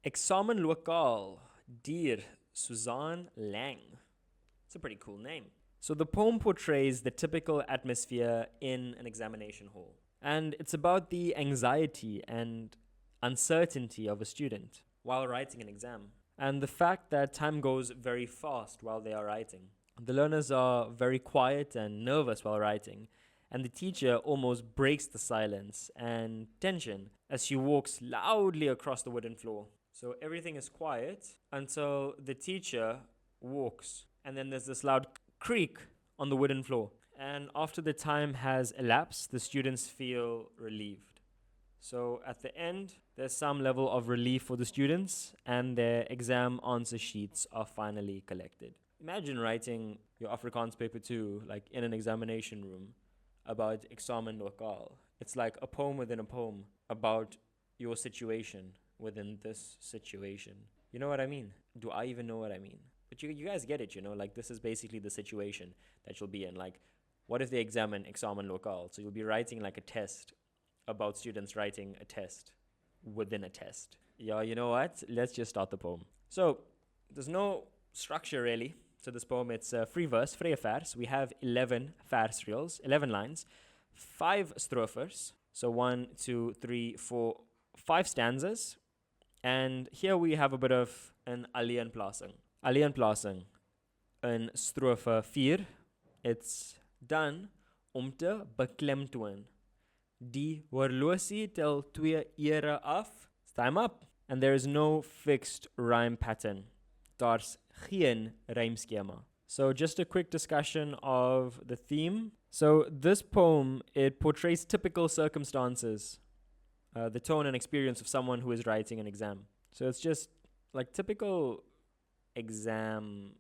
Eksamenlokaal, deur Suzaan Laing. It's a pretty cool name. So the poem portrays the typical atmosphere in an examination hall. And it's about the anxiety and uncertainty of a student while writing an exam. And the fact that time goes very fast while they are writing. The learners are very quiet and nervous while writing, and the teacher almost breaks the silence and tension as she walks loudly across the wooden floor. So everything is quiet until the teacher walks, and then there's this loud creak on the wooden floor. And after the time has elapsed, the students feel relieved. So at the end, there's some level of relief for the students, and their exam answer sheets are finally collected. Imagine writing your Afrikaans paper 2 like in an examination room about Eksamenlokaal. It's like a poem within a poem about your situation within this situation. You know what I mean? Do I even know what I mean? But you guys get it, like this is basically the situation that you'll be in. Like, what if they examine Eksamenlokaal? So you'll be writing like a test about students writing a test within a test. Yeah, you know what? Let's just start the poem. So there's no structure really to this poem. It's free verse, vrije vers. We have 11 versreels, 11 lines, 5 strophers. So 1, 2, 3, 4, 5 stanzas. And here we have a bit of an alleenplasing. Alleenplasing in strofe 4. It's dan om te beklemtoon. Die horlosie tel 2 ure af. It's time up. And there is no fixed rhyme pattern. Daar's geen rymskema. So just a quick discussion of the theme. So this poem, it portrays typical circumstances, the tone and experience of someone who is writing an exam. So it's just like typical exam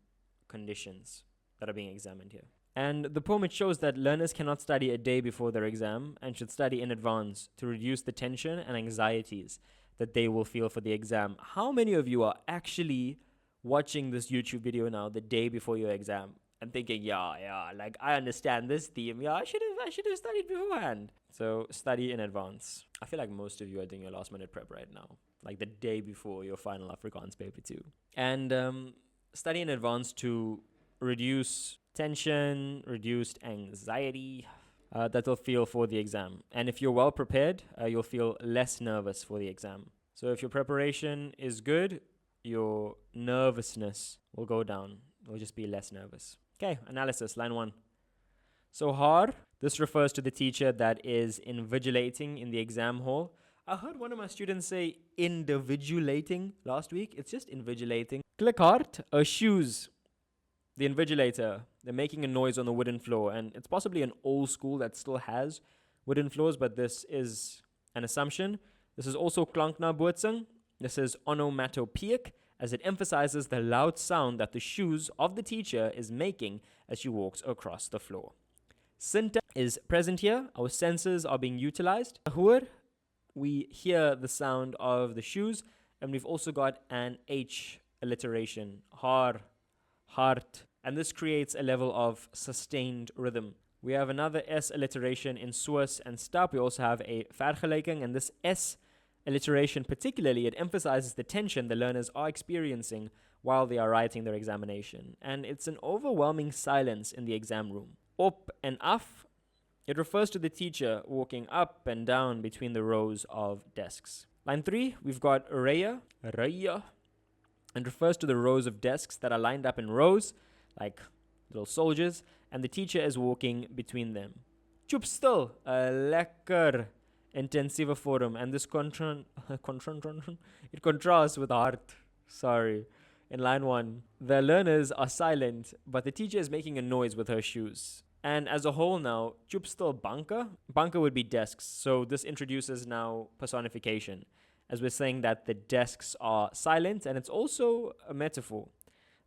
conditions that are being examined here. And the poem, it shows that learners cannot study a day before their exam and should study in advance to reduce the tension and anxieties that they will feel for the exam. How many of you are actually watching this YouTube video now the day before your exam and thinking, like I understand this theme. Yeah, I should have studied beforehand. So study in advance. I feel like most of you are doing your last minute prep right now, like the day before your final Afrikaans paper 2. And study in advance to reduce tension, reduced anxiety that you'll feel for the exam. And if you're well prepared, you'll feel less nervous for the exam. So if your preparation is good, your nervousness will go down. You'll just be less nervous. Okay, analysis, line 1. So haar, this refers to the teacher that is invigilating in the exam hall. I heard one of my students say individuating last week. It's just invigilating. Click hard, shoes. The invigilator, they're making a noise on the wooden floor, and it's possibly an old school that still has wooden floors, but this is an assumption. This is also klankna bootsing. This is onomatopoeic, as it emphasizes the loud sound that the shoes of the teacher is making as she walks across the floor. Sinta is present here. Our senses are being utilized. Hoor, we hear the sound of the shoes, and we've also got an H alliteration. Haar, hart, and this creates a level of sustained rhythm. We have another S alliteration in soos and stap. We also have a vergelijking, and this S alliteration particularly, it emphasizes the tension the learners are experiencing while they are writing their examination. And it's an overwhelming silence in the exam room. Op and af, it refers to the teacher walking up and down between the rows of desks. Line 3, we've got raya, and refers to the rows of desks that are lined up in rows, like little soldiers, and the teacher is walking between them. Choep stil, a lekker intensieve vorm, and this it contrasts with hart. Sorry. In line 1, the learners are silent, but the teacher is making a noise with her shoes. And as a whole now, choep stil banke. Banke would be desks, so this introduces now personification, as we're saying that the desks are silent, and it's also a metaphor.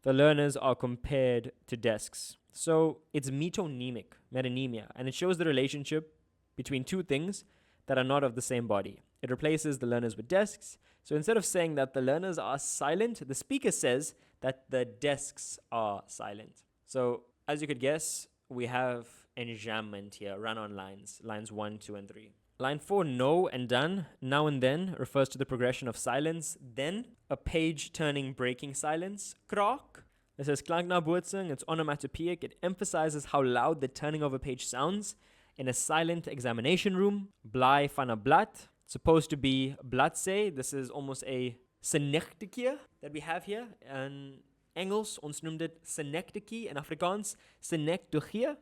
The learners are compared to desks. So it's metonymia, and it shows the relationship between two things that are not of the same body. It replaces the learners with desks. So instead of saying that the learners are silent, the speaker says that the desks are silent. So as you could guess, we have enjambment here, run-on lines 1, 2, and 3. Line 4, no and done. Now and then refers to the progression of silence. Then, a page turning breaking silence. Krok. This is klanknabootsing. It's onomatopoeic. It emphasizes how loud the turning of a page sounds in a silent examination room. Bly van 'n blad. Supposed to be bladsy. This is almost a synecdoche that we have here. In Engels, ons noemt dit synecdoche. In Afrikaans, synecdoche,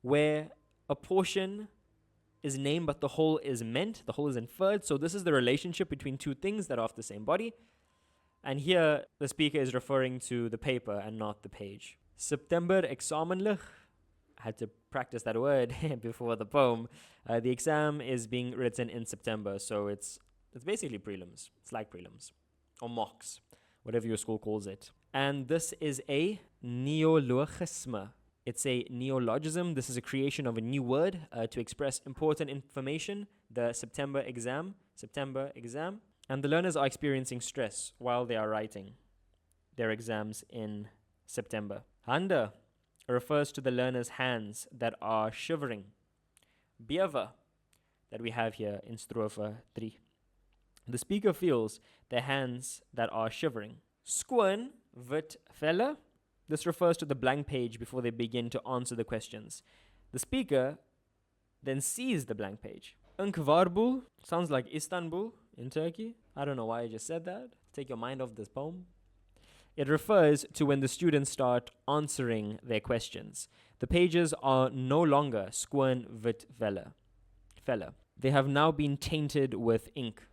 where a portion is named but the whole is meant, the whole is inferred. So this is the relationship between two things that are of the same body. And here, the speaker is referring to the paper and not the page. September Eksamenlokaal. I had to practice that word before the poem. The exam is being written in September, so it's basically prelims. It's like prelims, or mocks, whatever your school calls it. And this is a neologism. It's a neologism. This is a creation of a new word to express important information. The September exam. And the learners are experiencing stress while they are writing their exams in September. Hande refers to the learner's hands that are shivering. Bewe, that we have here in strophe 3. The speaker feels their hands that are shivering. Skoon wit velle. This refers to the blank page before they begin to answer the questions. The speaker then sees the blank page. Inkwarboel sounds like Istanbul in Turkey. I don't know why I just said that. Take your mind off this poem. It refers to when the students start answering their questions. The pages are no longer skoon wit velle. They have now been tainted with ink.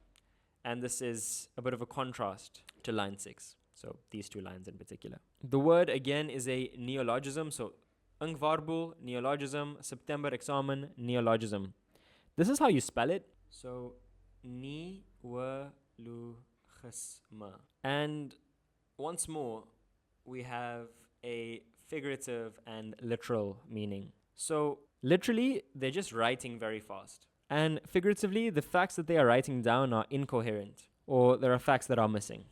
And this is a bit of a contrast to line 6. So these two lines in particular. The word again is a neologism. So inkwarboel, neologism. September examen, neologism. This is how you spell it. So neologism. And once more, we have a figurative and literal meaning. So literally, they're just writing very fast. And figuratively, the facts that they are writing down are incoherent, or there are facts that are missing.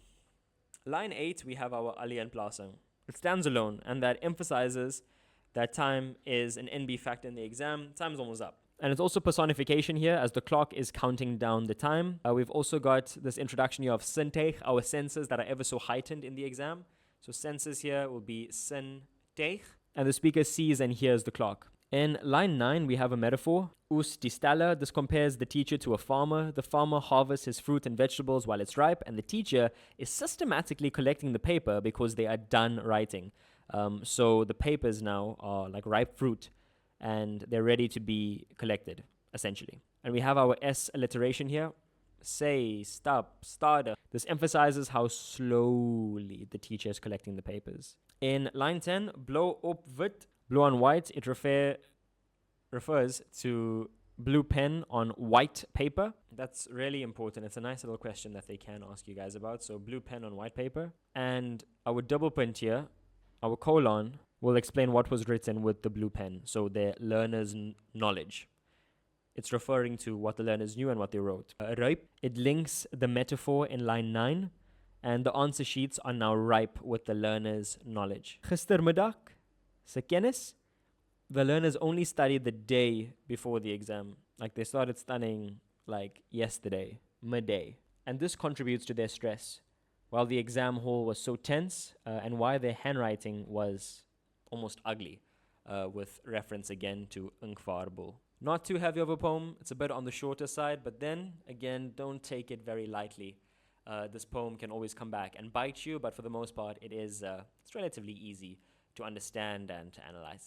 Line 8, we have our alleenplasing. It stands alone, and that emphasizes that time is an NB factor in the exam. Time's almost up. And it's also personification here as the clock is counting down the time. We've also got this introduction here of sintuig, our senses that are ever so heightened in the exam. So senses here will be sintuig, and the speaker sees and hears the clock. In line 9, we have a metaphor. Oes die stelle. This compares the teacher to a farmer. The farmer harvests his fruit and vegetables while it's ripe, and the teacher is systematically collecting the paper because they are done writing. So the papers now are like ripe fruit, and they're ready to be collected, essentially. And we have our S alliteration here. Say, stop, start. This emphasizes how slowly the teacher is collecting the papers. In line 10, blauw op wit. Blue on white, it refers to blue pen on white paper. That's really important. It's a nice little question that they can ask you guys about. So blue pen on white paper. And our double point here, our colon, will explain what was written with the blue pen. So the learner's knowledge. It's referring to what the learners knew and what they wrote. Ripe, it links the metaphor in line 9. And the answer sheets are now ripe with the learner's knowledge. Gistermiddag. Se kennis, the learners only studied the day before the exam. Like they started studying like yesterday, midday. And this contributes to their stress, while the exam hall was so tense and why their handwriting was almost ugly, with reference again to inkwarboel. Not too heavy of a poem. It's a bit on the shorter side, but then again, don't take it very lightly. This poem can always come back and bite you, but for the most part, it's relatively easy to understand and to analyze.